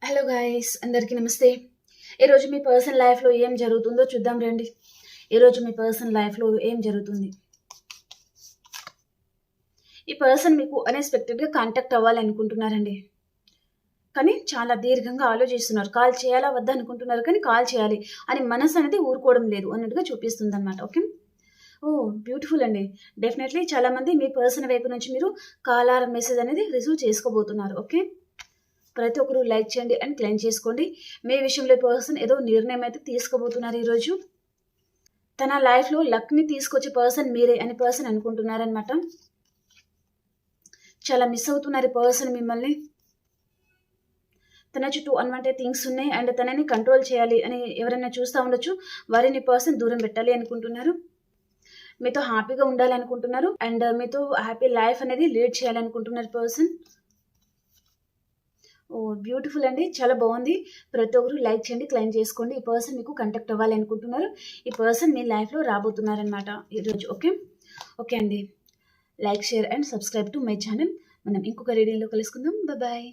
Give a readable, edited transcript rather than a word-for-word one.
Hello guys, అందరికీ నమస్తే. ఈరోజు మీ పర్సనల్ లైఫ్లో ఏం జరుగుతుందో చూద్దాం రండి. ఈరోజు మీ పర్సనల్ లైఫ్లో ఏం జరుగుతుంది? ఈ పర్సన్ మీకు అన్ఎక్స్పెక్టెడ్గా కాంటాక్ట్ అవ్వాలనుకుంటున్నారండి, కానీ చాలా దీర్ఘంగా ఆలోచిస్తున్నారు. కాల్ చేయాలా వద్దా అనుకుంటున్నారు, కానీ కాల్ చేయాలి అని మనసు అనేది ఊరుకోవడం లేదు అన్నట్టుగా చూపిస్తుంది అనమాట. ఓకే, ఓ బ్యూటిఫుల్ అండి. డెఫినెట్లీ చాలామంది మీ పర్సన్ వైపు నుంచి మీరు కాల్ ఆర్ మెసేజ్ అనేది రిసీవ్ చేసుకోబోతున్నారు. ఓకే, ప్రతి ఒక్కరు లైక్ చేయండి అండ్ క్లెయిమ్ చేసుకోండి. మీ విషయంలో పర్సన్ ఏదో నిర్ణయం అయితే తీసుకోబోతున్నారు. ఈరోజు తన లైఫ్లో లక్ని తీసుకొచ్చే పర్సన్ మీరే అని పర్సన్ అనుకుంటున్నారనమాట. చాలా మిస్ అవుతున్నారు పర్సన్ మిమ్మల్ని. తన చుట్టూ అన్వాంటెడ్ థింగ్స్ ఉన్నాయి అండ్ తనని కంట్రోల్ చేయాలి అని ఎవరైనా చూస్తూ ఉండొచ్చు. వారిని పర్సన్ దూరం పెట్టాలి అనుకుంటున్నారు. మీతో హ్యాపీగా ఉండాలి అనుకుంటున్నారు అండ్ మీతో హ్యాపీ లైఫ్ అనేది లీడ్ చేయాలనుకుంటున్నారు పర్సన్. ఓ బ్యూటిఫుల్ అండి, చాలా బాగుంది. ప్రతి ఒక్కరు లైక్ చేయండి, క్లెయిమ్ చేసుకోండి. ఈ పర్సన్ మీకు కాంటాక్ట్ అవ్వాలి అనుకుంటున్నారు. ఈ పర్సన్ మీ లైఫ్లో రాబోతున్నారనమాట ఈరోజు. ఓకే ఓకే అండి, like share and subscribe to my channel. మనం ఇంకొక రీడింగ్లో కలుసుకుందాం. బాయ్.